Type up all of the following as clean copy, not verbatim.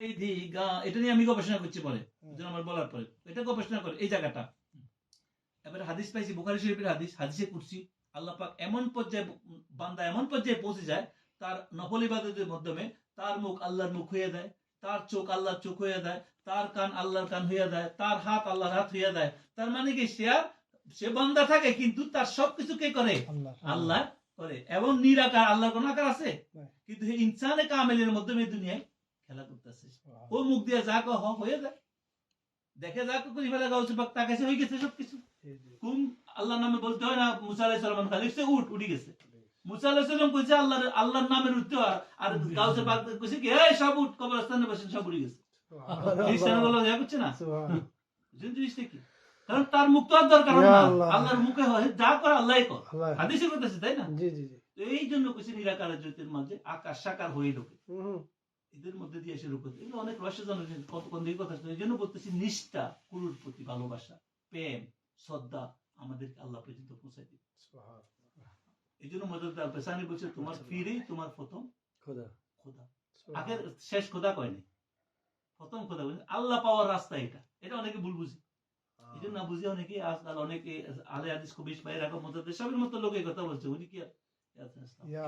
এটা নিয়ে আমি গবেষণা করছি পরে, আমার বলার পরে এটা গবেষণা করে এই জায়গাটা। এবারে হাদিস পাইছি বুখারী শরীফের হাদিস, হাদিসে কুরসি। আল্লাহ পাক এমন পর্যায়ে, বান্দা এমন পর্যায়ে পৌঁছে যায়, তার নফল ইবাদতের মাধ্যমে তার মুখ আল্লাহর মুখ হয়ে দেয়, তার চোখ আল্লাহর চোখ হয়ে দেয়, তার কান আল্লাহর কান হয়ে দেয়, তার হাত আল্লাহর হাত হয়ে দেয়। তার মানে কি, সে বান্দা থাকে কিন্তু তার সবকিছু কে করে? আল্লাহ করে। এবং নিরাকার, আল্লাহর কোন আকার আছে? কিন্তু ইনসানে কামেলের মাধ্যমে দুনিয়ায় খেলা করতেছে। ও মুখ দিয়ে যা কহ হয়ে যায়, দেখে যা করি ফেলে গাউসে পাক তার কাছে হয়ে গেছে সবকিছু। কোন আল্লাহর নামে বলতে হয় না, মুসা আলাইহিস সালাম খালি সে উঠে গেছে। মুসা আলাইহিস সালাম কইছে আল্লাহর নামের উঠতে, আর গাউসে পাক কইছে কি এই সব উঠ, কবরস্থানে বসে সব উঠে গেছে। খ্রিস্টান বলা যায় করছে না, জিনিসটা কি? কারণ তার মুখ তো আর দরকার না, আল্লাহর মুখে হয় যা করে আল্লাহই করে, হাদিসে বলতেছে, তাই না? জি জি জি। তো এই জন্য কইছে নিরাকার জ্যোতির মাঝে আকাশ সাকার হয়ে লোকে, এদের মধ্যে দিয়ে এসে রূপে, এগুলো অনেক রহস্যজনক কতক্ষণ দিকে কথা। এই জন্য বলতেছি নিষ্ঠা, গুরুর প্রতি ভালোবাসা, প্রেম, শ্রদ্ধা আমাদেরকে আল্লাহ পর্যন্ত পৌঁছাই দিবে। এই জন্য মদদ পেছানি বলছে তোমার ফিরেই তোমার প্রথম খোদা। খোদা আগের শেষ খোদা কয়নি, প্রথম খোদা বলছে। আল্লাহ পাওয়ার রাস্তা এটা, এটা অনেকে ভুল বুঝি। এই জন্য না বুঝে অনেকে আজকাল অনেকে আলে হাদিস কবিশ ভাই রাখা মতো সবের মতো লোক এই কথা বলছে। উনি কি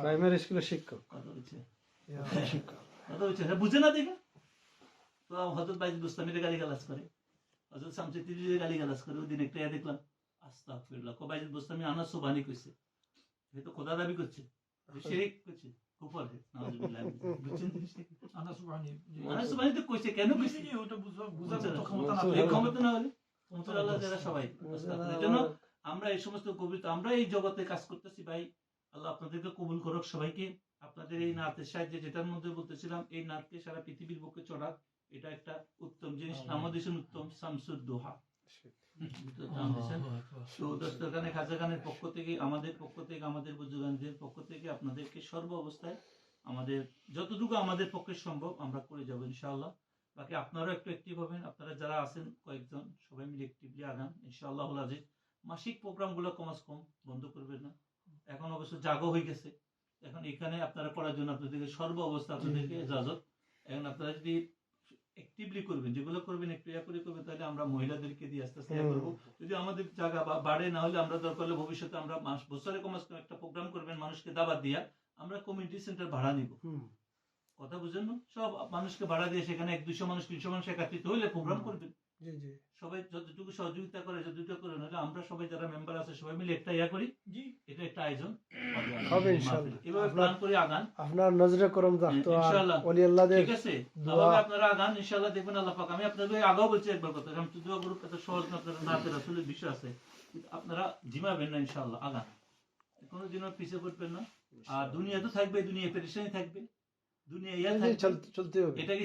প্রাইমারি স্কুলের শিক্ষক কথা বলছে, কথা বলছে, বুঝে না দেখে। তো হযরত বাইজিদ বুস্তামিরে গালিগালাজ করে, হযরত শামসী তিরমিজির গালিগালাজ করে। ওই দিন একটা দেখলাম, আস্তাগফিরুল্লাহ, কবাইজিদ বুস্তামি আনা সুবহানি কইছে, এ তো খোদা দাবি করছে, শিরক করছে, কুফর হে, নাউযুবিল্লাহ। বুঝছেন জিনিসটা কি? আনা সুবহানি তো কইছে, কেন কইছে? ওটা বুঝার ক্ষমতা না, এই ক্ষমতা না হলে আল্লাহ যারা সবাই। এজন্য আমরা এই সমস্ত কবিতা, আমরা এই জগতে কাজ করতেছি ভাই, আল্লাহ আপনাদেরকে কবুল করুক সবাইকে। আপনাদের এই নাতের সাহায্যে, যেটার মধ্যে বলতেছিলাম, এই নাতকে সারা পৃথিবীর বুকে চড়াক, এটা একটা উত্তম জিনিস। নাম দিয়েছেন উত্তম শামসুদ দোহা। খাজা খানের পক্ষ থেকে, আমাদের পক্ষ থেকে, আমাদের বুজুর্গদের পক্ষ থেকে আপনাদেরকে সর্ব অবস্থায় আমাদের যতটুকু আমাদের পক্ষে সম্ভব আমরা করে যাবো ইনশাআল্লাহ। বাকি আপনারাও একটু অ্যাক্টিভ হবেন, আপনারা যারা আছেন কয়েকজন সবাই মিলে অ্যাক্টিভলি আগান ইনশাআল্লাহ। আজিজ মাসিক প্রোগ্রাম গুলো কমাস কম বন্ধ করবেন না। এখন অবশ্য জাগো হয়ে গেছে, এখন এখানে আপনারা করার জন্য আপনাদেরকে সর্ব অবস্থা আপনাদেরকে ইজাজত। এখন আপনারা যদি অ্যাক্টিভলি করবেন, যেগুলো করবেন একটু ইয়া করে করবেন, তাহলে আমরা মহিলাদেরকে দিয়ে আস্তে আস্তে ইয়া করবো। যদি আমাদের জায়গা বাড়ে, না হলে আমরা দরকার হলে ভবিষ্যতে আমরা বছরে কমাস কম একটা প্রোগ্রাম করবেন, মানুষকে দাবাত দিয়া আমরা কমিউনিটি সেন্টার ভাড়া নিব। কথা বুঝেন না? সব মানুষকে ভাড়া দিয়ে সেখানে 100-200 মানুষ 300 মানুষ একত্রিত হইলে প্রোগ্রাম করবেন। সবাই যতটুকু সহযোগিতা করে, যতটুকু করে, নাহলে আমরা সবাই যারা মেম্বার আছে সবাই মিলে একটা ইয়া করি, এটা একটা আয়োজন হবে ইনশাআল্লাহ। এভাবে প্ল্যান করে আগান, আপনার নজরে করম রাখতো ইনশাআল্লাহ, ওলি আল্লাহদের, ঠিক আছে? তাহলে আপনারা আগান ইনশাআল্লাহ, দেখবেন আল্লাহ পাক। আমি আপনাদের আগেও বলছি একবার কথা, আমি দোয়া গ্রুপ এত সহজ না, আপনারা নাতে রাসূলের বিষয় আছে, আপনারা জিমাবেন না ইনশাআল্লাহ, আগান, কোনো দিন পিছিয়ে পড়বেন না। আর দুনিয়া তো থাকবে, দুনিয়া পেরেশানি থাকবে, দুনিয়া ইয়া থাকবে, চলতে হবে। এটা কি